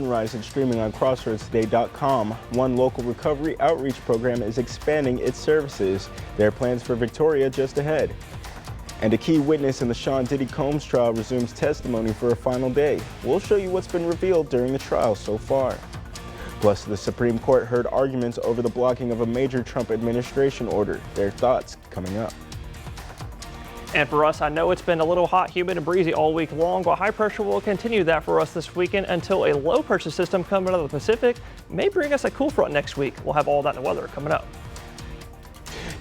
Sunrise and streaming on CrossroadsToday.com. One local recovery outreach program is expanding its services. There are plans for Victoria just ahead. And a key witness in the Sean Diddy Combs trial resumes testimony for a final day. We'll show you what's been revealed during the trial so far. Plus, the Supreme Court heard arguments over the blocking of a major Trump administration order. Their thoughts coming up. And for us, I know it's been a little hot, humid, and breezy all week long, but high pressure will continue that for us this weekend until a low pressure system coming out of the Pacific may bring us a cool front next week. We'll have all that in the weather coming up.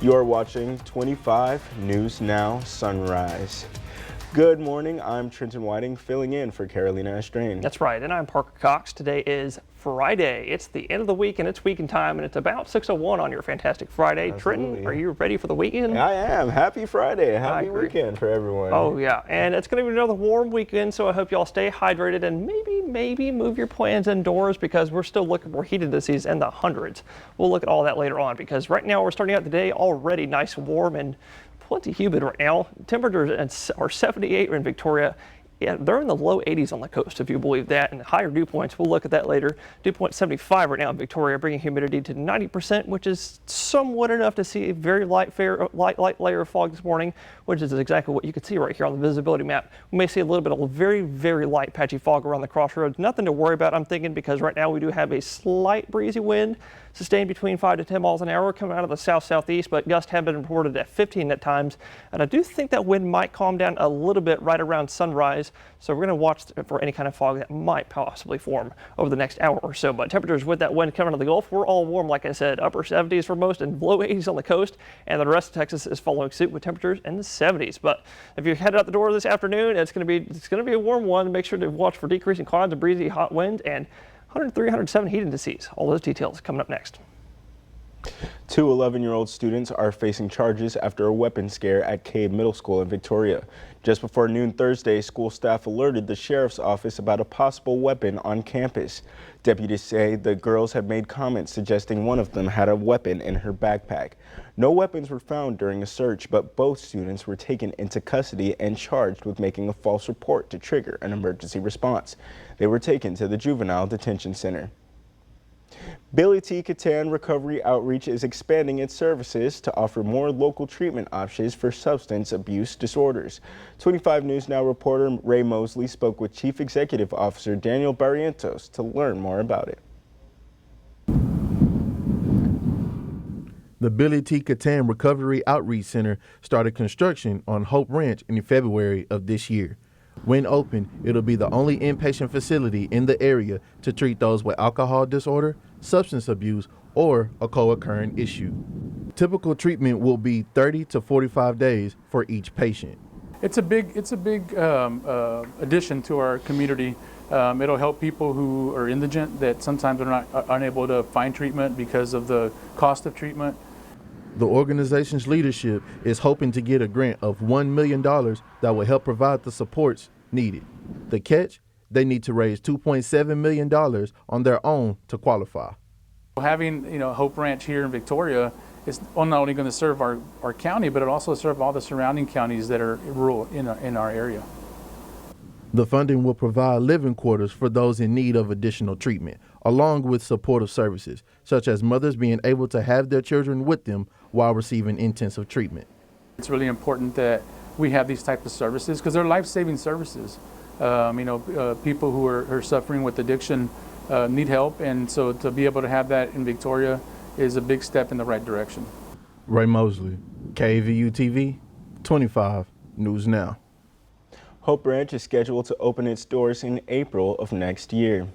You are watching 25 News Now Sunrise. Good morning, I'm Trenton Whiting, filling in for Carolina Estrain. That's right, and I'm Parker Cox. Today is Friday. It's the end of the week, and it's weekend time, and it's about 6:01 on your fantastic Friday. Absolutely. Trenton, are you ready for the weekend? I am. Happy Friday. Happy weekend for everyone. Oh, yeah, and it's going to be another warm weekend, so I hope y'all stay hydrated and maybe move your plans indoors because we're still looking for heat indices in the hundreds. We'll look at all that later on because right now we're starting out the day already nice, warm, and plenty humid right now. Temperatures are 78 in Victoria. Yeah, they're in the low 80s on the coast, if you believe that, and higher dew points. We'll look at that later. Dew point 75 right now in Victoria, bringing humidity to 90%, which is somewhat enough to see a very light layer of fog this morning, which is exactly what you can see right here on the visibility map. We may see a little bit of very light patchy fog around the crossroads. Nothing to worry about, I'm thinking, because right now we do have a slight breezy wind, sustained between 5 to 10 miles an hour coming out of the south-southeast, but gusts have been reported at 15 at times. And I do think that wind might calm down a little bit right around sunrise. So we're going to watch for any kind of fog that might possibly form over the next hour or so. But temperatures with that wind coming to the Gulf, we're all warm, like I said, upper 70s for most and low 80s on the coast. And the rest of Texas is following suit with temperatures in the 70s. But if you're headed out the door this afternoon, it's going to be a warm one. Make sure to watch for decreasing clouds and breezy hot winds and 103, 107 heat indices. All those details coming up next. Two 11-year-old students are facing charges after a weapon scare at Cade Middle School in Victoria. Just before noon Thursday, school staff alerted the sheriff's office about a possible weapon on campus. Deputies say the girls have made comments suggesting one of them had a weapon in her backpack. No weapons were found during a search, but both students were taken into custody and charged with making a false report to trigger an emergency response. They were taken to the Juvenile Detention Center. Billy T. Catan Recovery Outreach is expanding its services to offer more local treatment options for substance abuse disorders. 25 News Now reporter Ray Mosley spoke with Chief Executive Officer Daniel Barrientos to learn more about it. The Billy T. Catan Recovery Outreach Center started construction on Hope Ranch in February of this year. When open, it'll be the only inpatient facility in the area to treat those with alcohol disorder, substance abuse, or a co-occurring issue. Typical treatment will be 30 to 45 days for each patient. It's a big addition to our community. It'll help people who are indigent that sometimes are not unable to find treatment because of the cost of treatment. The organization's leadership is hoping to get a grant of $1 million that will help provide the supports needed. The catch? They need to raise $2.7 million on their own to qualify. Having Hope Ranch here in Victoria is not only going to serve our county, but it'll also serve all the surrounding counties that are rural in our area. The funding will provide living quarters for those in need of additional treatment, along with supportive services, such as mothers being able to have their children with them while receiving intensive treatment. It's really important that we have these types of services because they're life-saving services. People who are suffering with addiction need help, and so to be able to have that in Victoria is a big step in the right direction. Ray Mosley, KVU TV, 25 News Now. Hope Ranch is scheduled to open its doors in April of next year.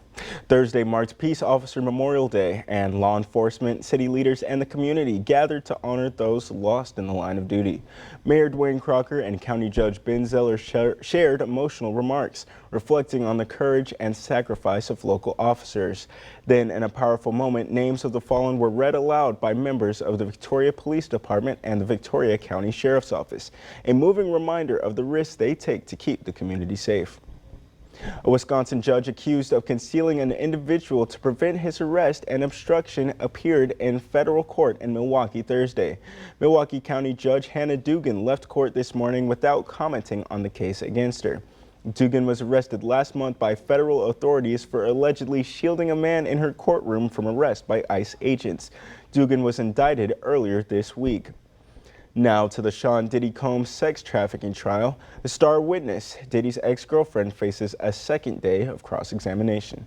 Thursday marked Peace Officer Memorial Day, and law enforcement, city leaders, and the community gathered to honor those lost in the line of duty. Mayor Dwayne Crocker and County Judge Ben Zeller shared emotional remarks, reflecting on the courage and sacrifice of local officers. Then, in a powerful moment, names of the fallen were read aloud by members of the Victoria Police Department and the Victoria County Sheriff's Office, a moving reminder of the risks they take to keep the community safe. A Wisconsin judge accused of concealing an individual to prevent his arrest and obstruction appeared in federal court in Milwaukee Thursday. Milwaukee County Judge Hannah Dugan left court this morning without commenting on the case against her. Dugan was arrested last month by federal authorities for allegedly shielding a man in her courtroom from arrest by ICE agents. Dugan was indicted earlier this week. Now to the Sean Diddy Combs sex trafficking trial. The star witness, Diddy's ex-girlfriend, faces a second day of cross-examination.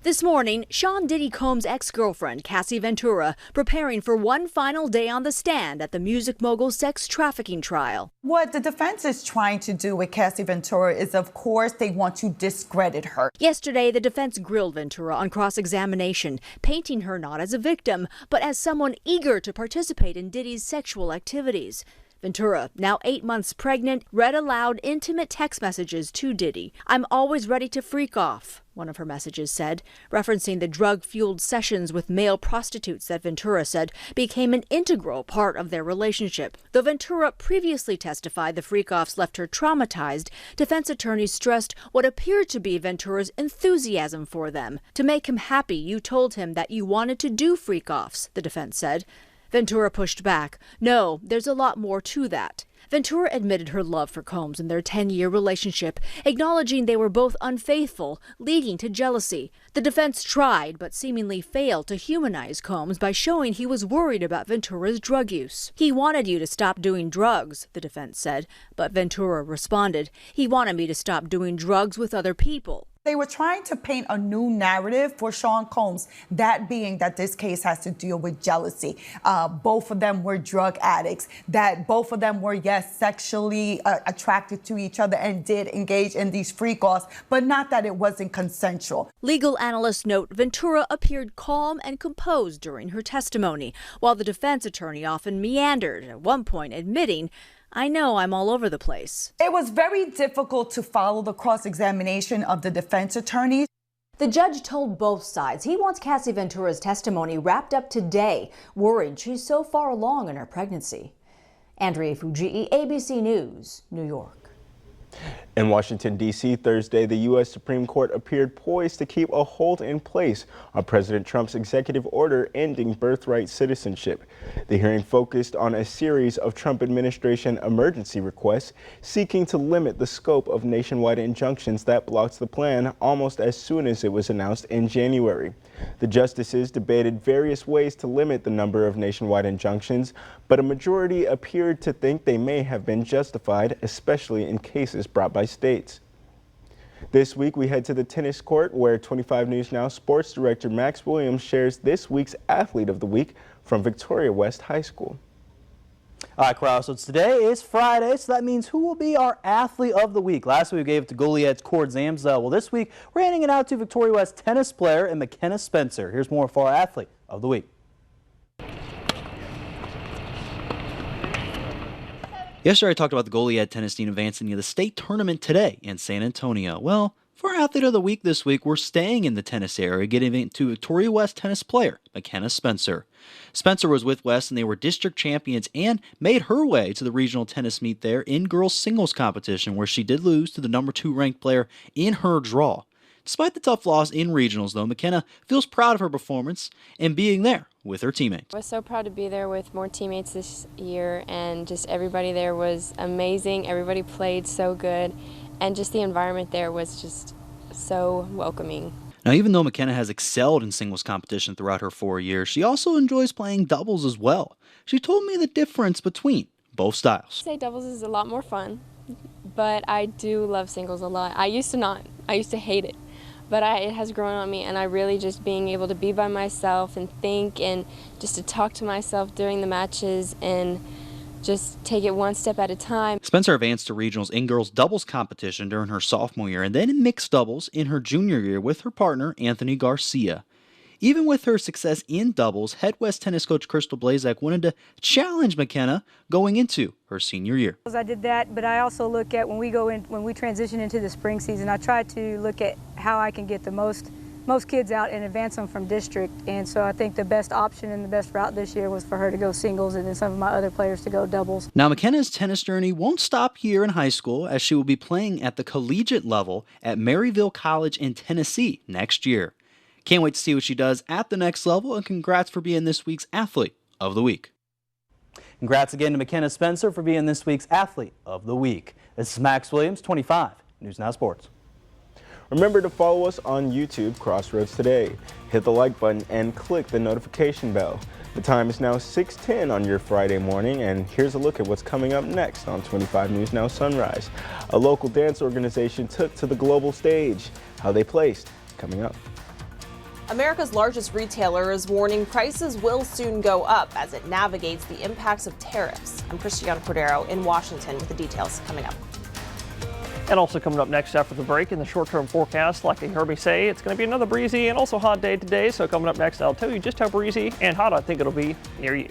This morning, Sean Diddy Combs' ex-girlfriend, Cassie Ventura, preparing for one final day on the stand at the music mogul sex trafficking trial. What the defense is trying to do with Cassie Ventura is, of course, they want to discredit her. Yesterday, the defense grilled Ventura on cross-examination, painting her not as a victim, but as someone eager to participate in Diddy's sexual activities. Ventura, now 8 months pregnant, read aloud intimate text messages to Diddy. "I'm always ready to freak off," one of her messages said, referencing the drug-fueled sessions with male prostitutes that Ventura said became an integral part of their relationship. Though Ventura previously testified the freak-offs left her traumatized, defense attorneys stressed what appeared to be Ventura's enthusiasm for them. "To make him happy, you told him that you wanted to do freak-offs," the defense said. Ventura pushed back. "No, there's a lot more to that." Ventura admitted her love for Combs in their 10-year relationship, acknowledging they were both unfaithful, leading to jealousy. The defense tried, but seemingly failed to humanize Combs by showing he was worried about Ventura's drug use. "He wanted you to stop doing drugs," the defense said, but Ventura responded, "He wanted me to stop doing drugs with other people." They were trying to paint a new narrative for Sean Combs, that being that this case has to deal with jealousy. Both of them were drug addicts, that both of them were, yes, sexually attracted to each other and did engage in these freak-offs, but not that it wasn't consensual. Legal analysts note Ventura appeared calm and composed during her testimony, while the defense attorney often meandered, at one point admitting, "I know I'm all over the place." It was very difficult to follow the cross-examination of the defense attorneys. The judge told both sides he wants Cassie Ventura's testimony wrapped up today, worried she's so far along in her pregnancy. Andrea Fujii, ABC News, New York. In Washington, D.C., Thursday, the U.S. Supreme Court appeared poised to keep a hold in place on President Trump's executive order ending birthright citizenship. The hearing focused on a series of Trump administration emergency requests seeking to limit the scope of nationwide injunctions that blocked the plan almost as soon as it was announced in January. The justices debated various ways to limit the number of nationwide injunctions, but a majority appeared to think they may have been justified, especially in cases brought by states. This week, we head to the tennis court where 25 News Now sports director Max Williams shares this week's Athlete of the Week from Victoria West High School. All right, Corral, so today is Friday, so that means who will be our Athlete of the Week? Last week we gave it to Goliad's Cord Zamsdell. Well, this week we're handing it out to Victoria West tennis player and McKenna Spencer. Here's more for our Athlete of the Week. Yesterday I talked about the Goliad tennis team advancing to the state tournament today in San Antonio. Well, for our Athlete of the Week this week, we're staying in the tennis area, getting to Victoria West tennis player McKenna Spencer. Spencer was with West and they were district champions and made her way to the regional tennis meet there in girls singles competition, where she did lose to the number 2 ranked player in her draw. Despite the tough loss in regionals, though, McKenna feels proud of her performance and being there with her teammates. I was so proud to be there with more teammates this year, and just everybody there was amazing. Everybody played so good, and just the environment there was just so welcoming. Now, even though McKenna has excelled in singles competition throughout her 4 years, she also enjoys playing doubles as well. She told me the difference between both styles. I'd say doubles is a lot more fun, but I do love singles a lot. I used to not. I used to hate it. But it has grown on me, and I really just being able to be by myself and think and just to talk to myself during the matches and just take it one step at a time. Spencer advanced to regionals in girls doubles competition during her sophomore year and then in mixed doubles in her junior year with her partner, Anthony Garcia. Even with her success in doubles, Head West tennis coach Crystal Blazak wanted to challenge McKenna going into her senior year. I did that, but I also look at when we transition into the spring season, I try to look at how I can get the most kids out and advance them from district. And so I think the best option and the best route this year was for her to go singles and then some of my other players to go doubles. Now, McKenna's tennis journey won't stop here in high school, as she will be playing at the collegiate level at Maryville College in Tennessee next year. Can't wait to see what she does at the next level, and congrats for being this week's Athlete of the Week. Congrats again to McKenna Spencer for being this week's Athlete of the Week. This is Max Williams, 25 News Now Sports. Remember to follow us on YouTube, Crossroads Today. Hit the like button and click the notification bell. The time is now 6:10 on your Friday morning, and here's a look at what's coming up next on 25 News Now Sunrise. A local dance organization took to the global stage. How they placed, coming up. America's largest retailer is warning prices will soon go up as it navigates the impacts of tariffs. I'm Christiana Cordero in Washington with the details coming up. And also coming up next after the break in the short-term forecast, like you heard me say, it's going to be another breezy and also hot day today. So coming up next, I'll tell you just how breezy and hot I think it'll be near you.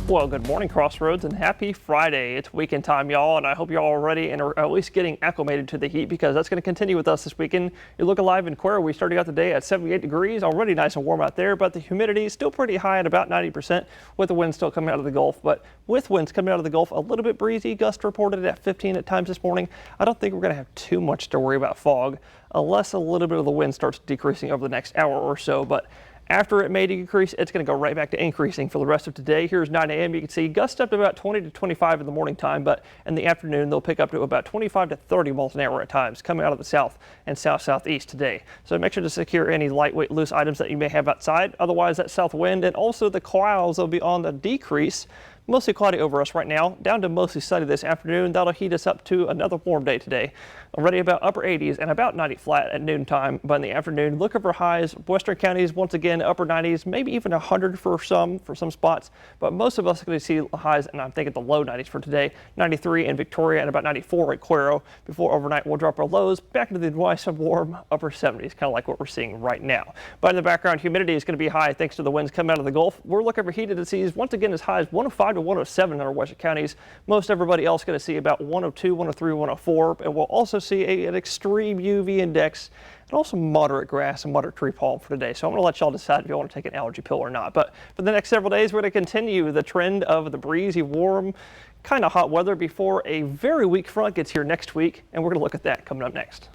Well, good morning, Crossroads, and happy Friday. It's weekend time, y'all, and I hope you're all ready and are at least getting acclimated to the heat because that's going to continue with us this weekend. You look alive in Cuero. We started out the day at 78 degrees, already nice and warm out there, but the humidity is still pretty high at about 90% with the wind still coming out of the Gulf. But with winds coming out of the Gulf, a little bit breezy, gust reported at 15 at times this morning. I don't think we're going to have too much to worry about fog unless a little bit of the wind starts decreasing over the next hour or so. But after it may decrease, it's going to go right back to increasing for the rest of today. Here's 9 a.m. You can see gusts up to about 20 to 25 in the morning time, but in the afternoon, they'll pick up to about 25 to 30 miles an hour at times coming out of the south and south-southeast today. So make sure to secure any lightweight loose items that you may have outside. Otherwise, that south wind and also the clouds will be on the decrease. Mostly cloudy over us right now, down to mostly sunny this afternoon. That'll heat us up to another warm day today. Already about upper 80s and about 90 flat at noontime. But in the afternoon, look for highs. Western counties, once again, upper 90s, maybe even 100 for some spots. But most of us are going to see highs, and I'm thinking the low 90s for today. 93 in Victoria and about 94 at Cuero. Before overnight, we'll drop our lows back into the nice and warm upper 70s, kind of like what we're seeing right now. But in the background, humidity is going to be high thanks to the winds coming out of the Gulf. We're looking for heat indices once again as high as 105 to 107 in our western counties. Most everybody else going to see about 102, 103, 104, and we'll also see an extreme UV index and also moderate grass and moderate tree pollen for today. So I'm going to let y'all decide if you want to take an allergy pill or not. But for the next several days, we're going to continue the trend of the breezy, warm, kind of hot weather before a very weak front gets here next week, and we're going to look at that coming up next.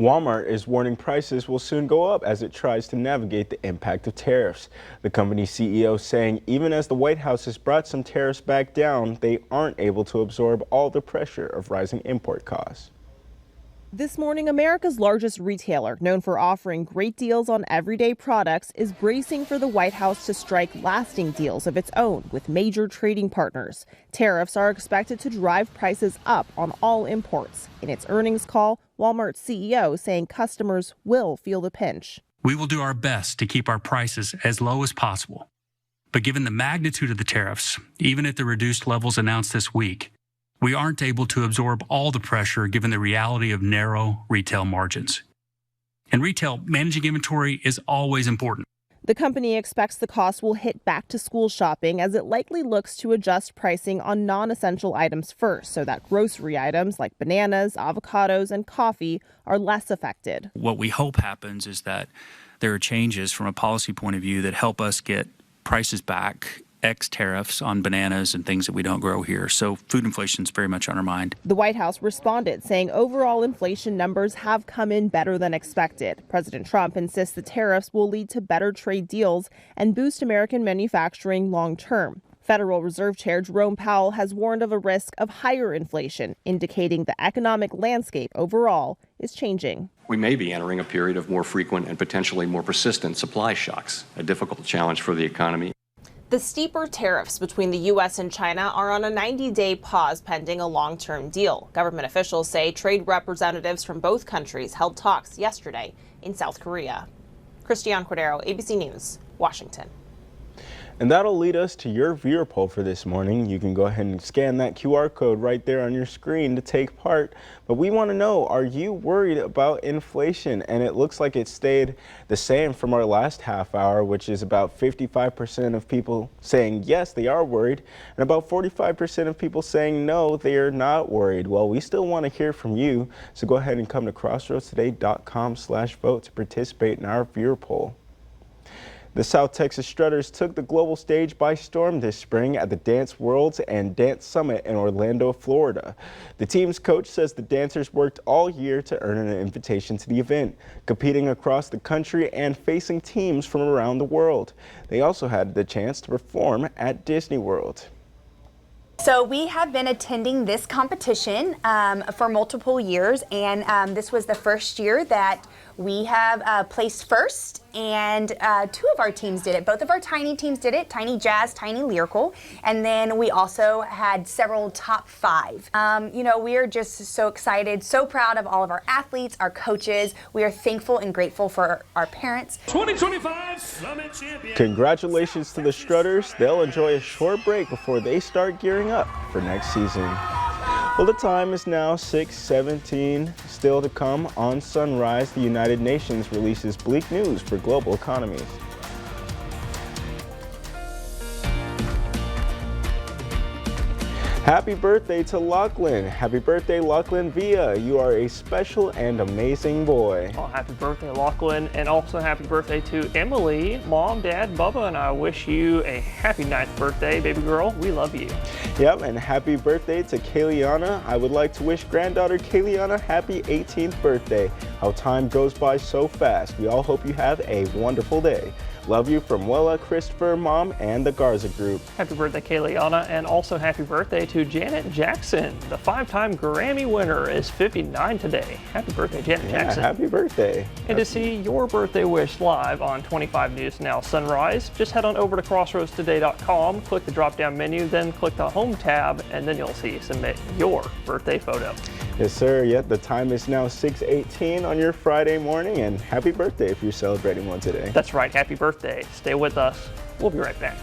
Walmart is warning prices will soon go up as it tries to navigate the impact of tariffs. The company's CEO saying even as the White House has brought some tariffs back down, they aren't able to absorb all the pressure of rising import costs. This morning, America's largest retailer, known for offering great deals on everyday products, is bracing for the White House to strike lasting deals of its own with major trading partners. Tariffs are expected to drive prices up on all imports. In its earnings call, Walmart's CEO saying customers will feel the pinch. We will do our best to keep our prices as low as possible. But given the magnitude of the tariffs, even at the reduced levels announced this week, we aren't able to absorb all the pressure given the reality of narrow retail margins. In retail, managing inventory is always important. The company expects the cost will hit back to school shopping as it likely looks to adjust pricing on non-essential items first so that grocery items like bananas, avocados, and coffee are less affected. What we hope happens is that there are changes from a policy point of view that help us get prices back, ex tariffs on bananas and things that we don't grow here. So food inflation is very much on our mind. The White House responded, saying overall inflation numbers have come in better than expected. President Trump insists the tariffs will lead to better trade deals and boost American manufacturing long term. Federal Reserve Chair Jerome Powell has warned of a risk of higher inflation, indicating the economic landscape overall is changing. We may be entering a period of more frequent and potentially more persistent supply shocks, a difficult challenge for the economy. The steeper tariffs between the U.S. and China are on a 90-day pause pending a long-term deal. Government officials say trade representatives from both countries held talks yesterday in South Korea. Christiane Cordero, ABC News, Washington. And that'll lead us to your viewer poll for this morning. You can go ahead and scan that QR code right there on your screen to take part. But we want to know, are you worried about inflation? And it looks like it stayed the same from our last half hour, which is about 55% of people saying yes, they are worried, and about 45% of people saying no, they are not worried. Well, we still want to hear from you, so go ahead and come to crossroadstoday.com/vote to participate in our viewer poll. The South Texas Strutters took the global stage by storm this spring at the Dance Worlds and Dance Summit in Orlando, Florida. The team's coach says the dancers worked all year to earn an invitation to the event, competing across the country and facing teams from around the world. They also had the chance to perform at Disney World. So we have been attending this competition for multiple years, and this was the first year that we have placed first, and two of our teams did it. Both of our tiny teams did it, Tiny Jazz, Tiny Lyrical, and then we also had several top five. You know, we are just so excited, so proud of all of our athletes, our coaches. We are thankful and grateful for our parents. 2025 Summit Champion. Congratulations to the Strutters. They'll enjoy a short break before they start gearing up for next season. Well, the time is now 6:17. Still to come on Sunrise, the United Nations releases bleak news for global economies. Happy birthday to Lachlan. Happy birthday, Lachlan Villa. You are a special and amazing boy. Oh, happy birthday, Lachlan. And also happy birthday to Emily. Mom, Dad, Bubba, and I wish you a happy 9th birthday, baby girl. We love you. Yep, and happy birthday to Kayliana. I would like to wish granddaughter Kayliana happy 18th birthday. How time goes by so fast. We all hope you have a wonderful day. Love you from Wella, Christopher, Mom, and the Garza Group. Happy birthday, Kayliana, and also happy birthday to Janet Jackson. The 5-time Grammy winner is 59 today. Happy birthday, Janet Jackson. Happy birthday. And to see your birthday wish live on 25 News Now Sunrise, just head on over to crossroadstoday.com, click the drop-down menu, then click the Home tab, and then you'll see Submit Your Birthday Photo. Yes, sir. Yep, the time is now 6:18 on your Friday morning, and happy birthday if you're celebrating one today. That's right. Happy birthday. Stay with us. We'll be right back.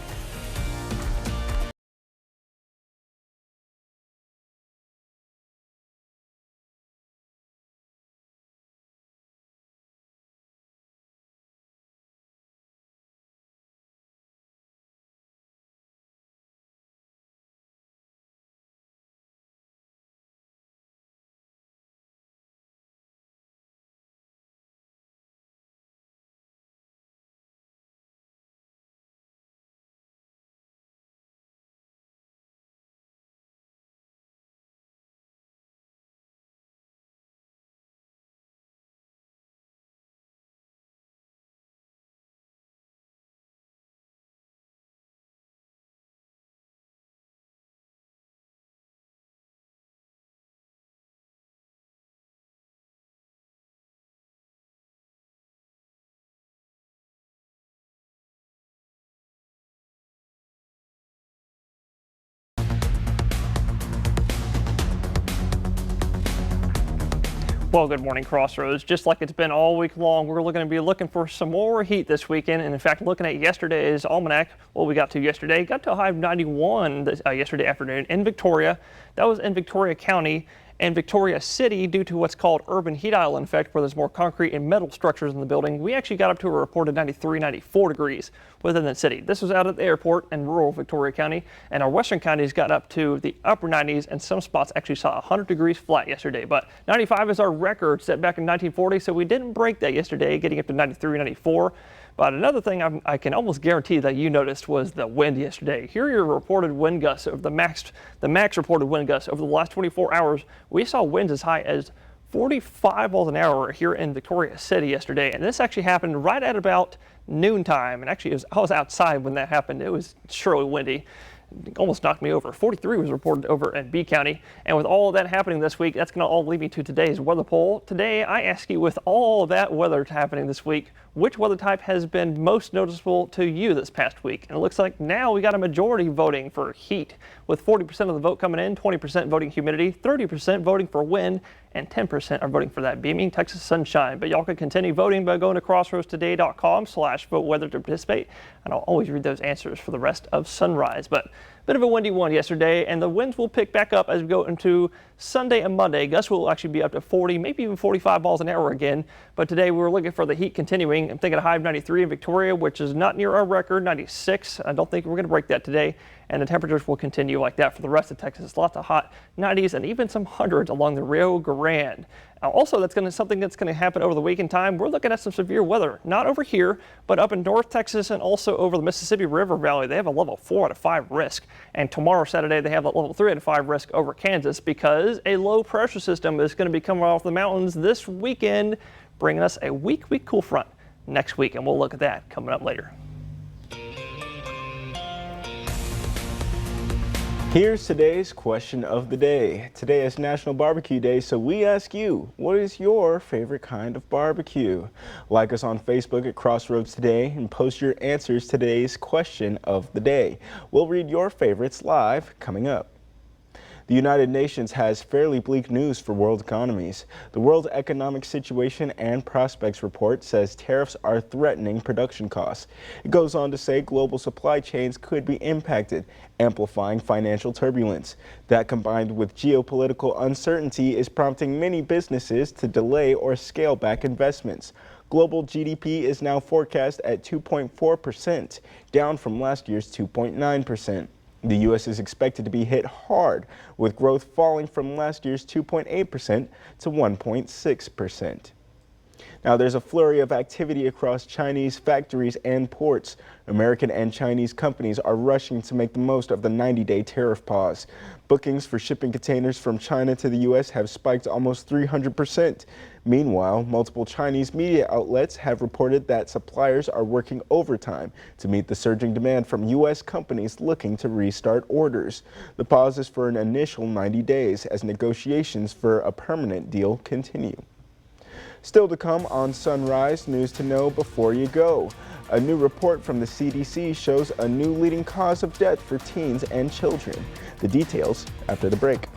Well, good morning, Crossroads. Just like it's been all week long, we're going to be looking for some more heat this weekend. And in fact, looking at yesterday's almanac, what we got to yesterday, got to a high of 91 yesterday afternoon in Victoria. That was in Victoria County. In Victoria City, due to what's called urban heat island effect, where there's more concrete and metal structures in the building, we actually got up to a reported 93, 94 degrees within the city. This was out at the airport in rural Victoria County, and our western counties got up to the upper 90s, and some spots actually saw 100 degrees flat yesterday. But 95 is our record set back in 1940, so we didn't break that yesterday, getting up to 93, 94. But another thing I can almost guarantee that you noticed was the wind yesterday. Here are your reported wind gusts of the max reported wind gusts over the last 24 hours. We saw winds as high as 45 miles an hour here in Victoria City yesterday, and this actually happened right at about noontime. And actually, I was outside when that happened. It was surely windy. Almost knocked me over. 43 was reported over in B County. And with all of that happening this week, that's going to all lead me to today's weather poll. Today, I ask you, with all of that weather happening this week, which weather type has been most noticeable to you this past week? And it looks like now we got a majority voting for heat, with 40% of the vote coming in, 20% voting humidity, 30% voting for wind, and 10% are voting for that beaming Texas sunshine. But y'all can continue voting by going to crossroadstoday.com/vote-weather to participate, and I'll always read those answers for the rest of sunrise. But bit of a windy one yesterday, and the winds will pick back up as we go into Sunday and Monday. Gusts will actually be up to 40, maybe even 45 miles an hour again. But today we're looking for the heat continuing. I'm thinking a high of 93 in Victoria, which is not near our record, 96. I don't think we're going to break that today. And the temperatures will continue like that for the rest of Texas. Lots of hot 90s and even some hundreds along the Rio Grande. Now, also, something that's going to happen over the weekend time. We're looking at some severe weather, not over here, but up in North Texas and also over the Mississippi River Valley. They have a level 4 out of 5 risk. And tomorrow, Saturday, they have a level 3 out of 5 risk over Kansas because a low pressure system is going to be coming off the mountains this weekend, bringing us a weak cool front next week. And we'll look at that coming up later. Here's today's question of the day. Today is National Barbecue Day, so we ask you, what is your favorite kind of barbecue? Like us on Facebook at Crossroads Today and post your answers to today's question of the day. We'll read your favorites live coming up. The United Nations has fairly bleak news for world economies. The World Economic Situation and Prospects report says tariffs are threatening production costs. It goes on to say global supply chains could be impacted, amplifying financial turbulence. That, combined with geopolitical uncertainty, is prompting many businesses to delay or scale back investments. Global GDP is now forecast at 2.4%, down from last year's 2.9%. The U.S. is expected to be hit hard, with growth falling from last year's 2.8% to 1.6%. Now, there's a flurry of activity across Chinese factories and ports. American and Chinese companies are rushing to make the most of the 90-day tariff pause. Bookings for shipping containers from China to the U.S. have spiked almost 300%. Meanwhile, multiple Chinese media outlets have reported that suppliers are working overtime to meet the surging demand from U.S. companies looking to restart orders. The pause is for an initial 90 days as negotiations for a permanent deal continue. Still to come on Sunrise, news to know before you go. A new report from the CDC shows a new leading cause of death for teens and children. The details after the break.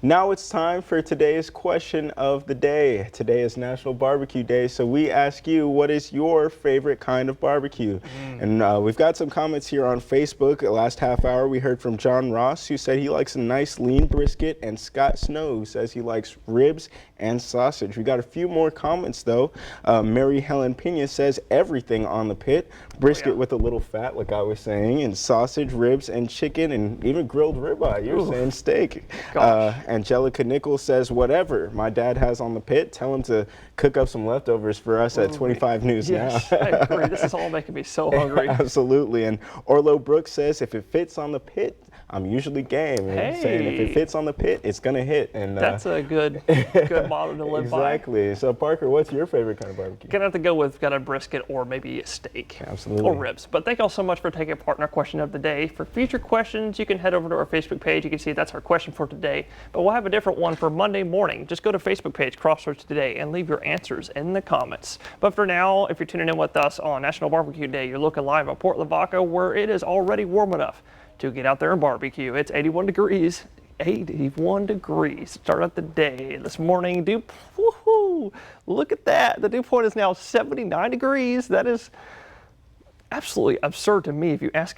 Now it's time for today's question of the day. Today is National Barbecue Day, so we ask you, what is your favorite kind of barbecue? And we've got some comments here on Facebook. The last half hour, we heard from John Ross, who said he likes a nice lean brisket, and Scott Snow, who says he likes ribs and sausage. We got a few more comments, though. Mary Helen Pena says everything on the pit. Brisket with a little fat, like I was saying, and sausage, ribs, and chicken, and even grilled ribeye. You were saying steak. Angelica Nichols says, whatever my dad has on the pit, tell him to cook up some leftovers for us at 25 News Now. I agree. This is all making me so hungry. Absolutely. And Orlo Brooks says, if it fits on the pit, I'm usually game. And saying if it fits on the pit, it's going to hit. And that's a good motto to live by. Exactly. So, Parker, what's your favorite kind of barbecue? Gonna have to go with a brisket or maybe a steak. Absolutely. Or ribs. But thank y'all so much for taking part in our question of the day. For future questions, you can head over to our Facebook page. You can see that's our question for today. But we'll have a different one for Monday morning. Just go to Facebook page, Crossroads Today, and leave your answers in the comments. But for now, if you're tuning in with us on National Barbecue Day, you're looking live at Port Lavaca, where it is already warm enough to get out there and barbecue. It's 81 degrees. 81 degrees. Start out the day this morning. Woohoo! Look at that. The dew point is now 79 degrees. That is absolutely absurd to me. If you ask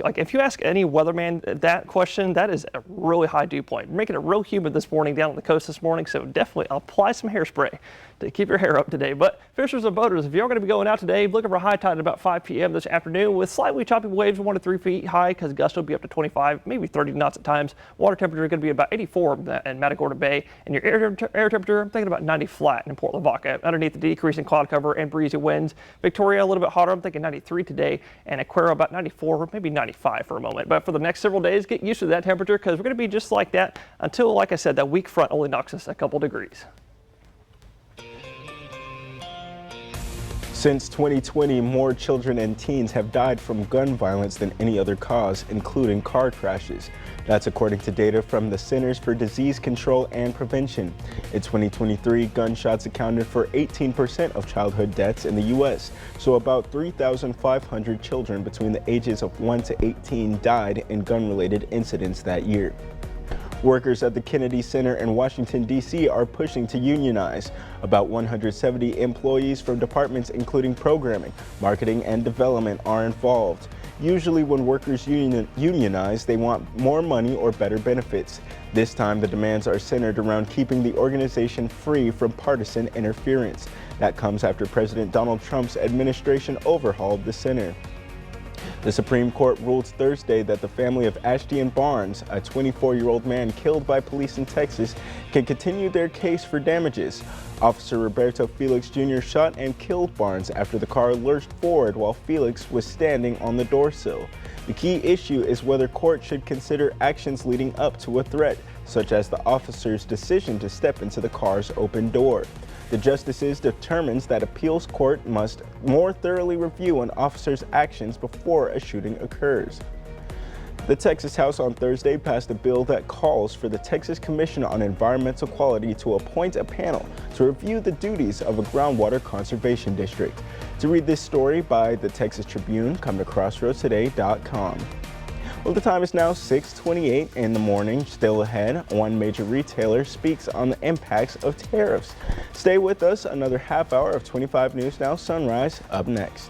any weatherman that question, that is a really high dew point. We're making it real humid this morning down on the coast this morning, so definitely apply some hairspray to keep your hair up today. But fishers and boaters, if you're going to be going out today, looking for high tide at about 5 p.m. this afternoon with slightly choppy waves, 1 to 3 feet high, because gusts will be up to 25, maybe 30 knots at times. Water temperature is going to be about 84 in Matagorda Bay, and your air temperature, I'm thinking about 90 flat in Port Lavaca. Underneath the decrease in cloud cover and breezy winds. Victoria a little bit hotter, I'm thinking 93 today, and Aquero about 94 or maybe 95 for a moment. But for the next several days, get used to that temperature, because we're going to be just like that until, like I said, that weak front only knocks us a couple degrees. Since 2020, more children and teens have died from gun violence than any other cause, including car crashes. That's according to data from the Centers for Disease Control and Prevention. In 2023, gunshots accounted for 18% of childhood deaths in the U.S., so about 3,500 children between the ages of 1 to 18 died in gun-related incidents that year. Workers at the Kennedy Center in Washington, D.C. are pushing to unionize. About 170 employees from departments including programming, marketing, and development are involved. Usually when workers unionize, they want more money or better benefits. This time, the demands are centered around keeping the organization free from partisan interference. That comes after President Donald Trump's administration overhauled the center. The Supreme Court ruled Thursday that the family of Ashton Barnes, a 24-year-old man killed by police in Texas, can continue their case for damages. Officer Roberto Felix Jr. shot and killed Barnes after the car lurched forward while Felix was standing on the door sill. The key issue is whether court should consider actions leading up to a threat, such as the officer's decision to step into the car's open door. The justices determines that appeals court must more thoroughly review an officer's actions before a shooting occurs. The Texas House on Thursday passed a bill that calls for the Texas Commission on Environmental Quality to appoint a panel to review the duties of a groundwater conservation district. To read this story by the Texas Tribune, come to crossroadstoday.com. Well, the time is now 6:28 in the morning. Still ahead, one major retailer speaks on the impacts of tariffs. Stay with us, another half hour of 25 News Now Sunrise up next.